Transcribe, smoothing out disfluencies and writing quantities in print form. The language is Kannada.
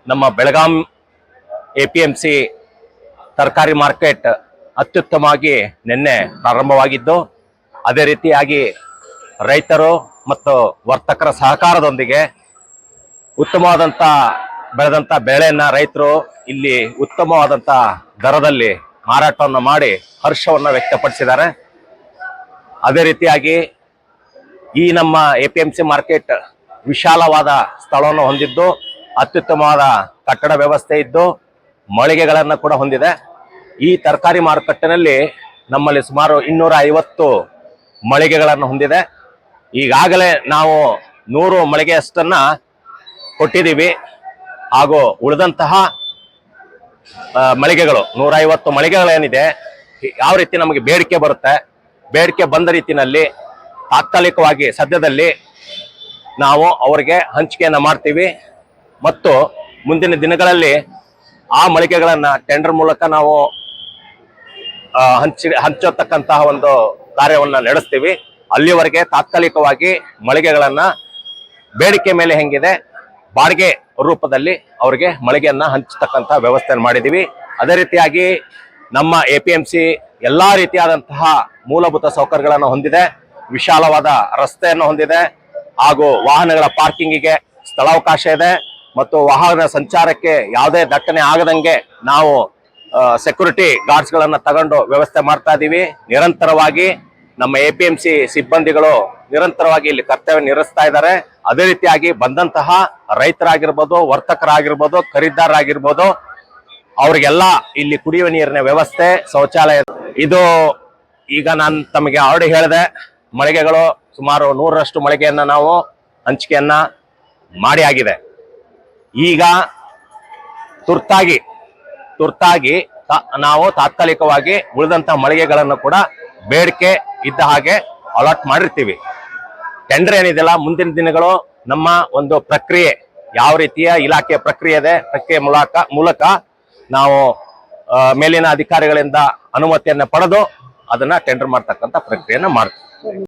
ನಮ್ಮ ಬೆಳಗಾಂ APMC ತರಕಾರಿ ಮಾರ್ಕೆಟ್ ಅತ್ಯುತ್ತಮವಾಗಿ ನಿನ್ನೆ ಪ್ರಾರಂಭವಾಗಿದ್ದು, ಅದೇ ರೀತಿಯಾಗಿ ರೈತರು ಮತ್ತು ವರ್ತಕರ ಸಹಕಾರದೊಂದಿಗೆ ಉತ್ತಮವಾದಂಥ ಬೆಳೆದಂಥ ಬೆಳೆಯನ್ನು ರೈತರು ಇಲ್ಲಿ ಉತ್ತಮವಾದಂಥ ದರದಲ್ಲಿ ಮಾರಾಟವನ್ನು ಮಾಡಿ ಹರ್ಷವನ್ನು ವ್ಯಕ್ತಪಡಿಸಿದ್ದಾರೆ. ಅದೇ ರೀತಿಯಾಗಿ ಈ ನಮ್ಮ APMC ಮಾರ್ಕೆಟ್ ವಿಶಾಲವಾದ ಸ್ಥಳವನ್ನು ಹೊಂದಿದ್ದು, ಅತ್ಯುತ್ತಮವಾದ ಕಟ್ಟಡ ವ್ಯವಸ್ಥೆ ಇದ್ದು, ಮಳಿಗೆಗಳನ್ನು ಕೂಡ ಹೊಂದಿದೆ. ಈ ತರಕಾರಿ ಮಾರುಕಟ್ಟೆನಲ್ಲಿ ನಮ್ಮಲ್ಲಿ ಸುಮಾರು 250 ಮಳಿಗೆಗಳನ್ನು ಹೊಂದಿದೆ. ಈಗಾಗಲೇ ನಾವು 100 ಮಳಿಗೆಯಷ್ಟನ್ನ ಕೊಟ್ಟಿದ್ದೀವಿ. ಹಾಗೂ ಉಳಿದಂತಹ ಮಳಿಗೆಗಳು 150 ಮಳಿಗೆಗಳೇನಿದೆ, ಯಾವ ರೀತಿ ನಮಗೆ ಬೇಡಿಕೆ ಬರುತ್ತೆ, ಬೇಡಿಕೆ ಬಂದ ರೀತಿಯಲ್ಲಿ ತಾತ್ಕಾಲಿಕವಾಗಿ ಸದ್ಯದಲ್ಲಿ ನಾವು ಅವರಿಗೆ ಹಂಚಿಕೆಯನ್ನು ಮಾಡ್ತೀವಿ. ಮತ್ತು ಮುಂದಿನ ದಿನಗಳಲ್ಲಿ ಆ ಮಳಿಗೆಗಳನ್ನು ಟೆಂಡರ್ ಮೂಲಕ ನಾವು ಹಂಚತಕ್ಕಂತಹ ಒಂದು ಕಾರ್ಯವನ್ನು ನಡೆಸ್ತೀವಿ. ಅಲ್ಲಿವರೆಗೆ ತಾತ್ಕಾಲಿಕವಾಗಿ ಮಳಿಗೆಗಳನ್ನು ಬೇಡಿಕೆ ಮೇಲೆ ಹೆಂಗಿದೆ ಬಾಡಿಗೆ ರೂಪದಲ್ಲಿ ಅವರಿಗೆ ಮಳಿಗೆಯನ್ನು ಹಂಚತಕ್ಕಂತಹ ವ್ಯವಸ್ಥೆಯನ್ನು ಮಾಡಿದ್ದೀವಿ. ಅದೇ ರೀತಿಯಾಗಿ ನಮ್ಮ APMC ಎಲ್ಲ ರೀತಿಯಾದಂತಹ ಮೂಲಭೂತ ಸೌಕರ್ಯಗಳನ್ನು ಹೊಂದಿದೆ. ವಿಶಾಲವಾದ ರಸ್ತೆಯನ್ನು ಹೊಂದಿದೆ, ಹಾಗೂ ವಾಹನಗಳ ಪಾರ್ಕಿಂಗಿಗೆ ಸ್ಥಳಾವಕಾಶ ಇದೆ, ಮತ್ತು ವಾಹನ ಸಂಚಾರಕ್ಕೆ ಯಾವುದೇ ದಟ್ಟಣೆ ಆಗದಂಗೆ ನಾವು ಸೆಕ್ಯೂರಿಟಿ ಗಾರ್ಡ್ಸ್ಗಳನ್ನು ತಗೊಂಡು ವ್ಯವಸ್ಥೆ ಮಾಡ್ತಾ ಇದ್ದೀವಿ. ನಿರಂತರವಾಗಿ ನಮ್ಮ APMC ಸಿಬ್ಬಂದಿಗಳು ನಿರಂತರವಾಗಿ ಇಲ್ಲಿ ಕರ್ತವ್ಯ ನಿರ್ವಹಿಸ್ತಾ ಇದ್ದಾರೆ. ಅದೇ ರೀತಿಯಾಗಿ ಬಂದಂತಹ ರೈತರಾಗಿರ್ಬೋದು, ವರ್ತಕರಾಗಿರ್ಬೋದು, ಖರೀದಿದಾರರಾಗಿರ್ಬೋದು, ಅವ್ರಿಗೆಲ್ಲ ಇಲ್ಲಿ ಕುಡಿಯುವ ನೀರಿನ ವ್ಯವಸ್ಥೆ, ಶೌಚಾಲಯ ಇದು ಈಗ ನಾನು ತಮಗೆ ಆಲ್ರೆಡಿ ಹೇಳಿದೆ. ಮಳಿಗೆಗಳು ಸುಮಾರು 100ರಷ್ಟು ಮಳಿಗೆಯನ್ನು ನಾವು ಹಂಚಿಕೆಯನ್ನ ಮಾಡಿ ಆಗಿದೆ. ಈಗ ತುರ್ತಾಗಿ ನಾವು ತಾತ್ಕಾಲಿಕವಾಗಿ ಉಳಿದಂತಹ ಮಳಿಗೆಗಳನ್ನು ಕೂಡ ಬೇಡಿಕೆ ಇದ್ದ ಹಾಗೆ ಅಲಾಟ್ ಮಾಡಿರ್ತೀವಿ. ಟೆಂಡರ್ ಏನಿದೆಯಲ್ಲ, ಮುಂದಿನ ದಿನಗಳು ನಮ್ಮ ಒಂದು ಪ್ರಕ್ರಿಯೆ ಯಾವ ರೀತಿಯ ಇಲಾಖೆಯ ಪ್ರಕ್ರಿಯೆ ಇದೆ, ಪ್ರಕ್ರಿಯೆ ಮೂಲಕ ನಾವು ಮೇಲಿನ ಅಧಿಕಾರಿಗಳಿಂದ ಅನುಮತಿಯನ್ನು ಪಡೆದು ಅದನ್ನ ಟೆಂಡರ್ ಮಾಡ್ತಕ್ಕಂಥ ಪ್ರಕ್ರಿಯೆಯನ್ನು ಮಾಡ್ತೀವಿ.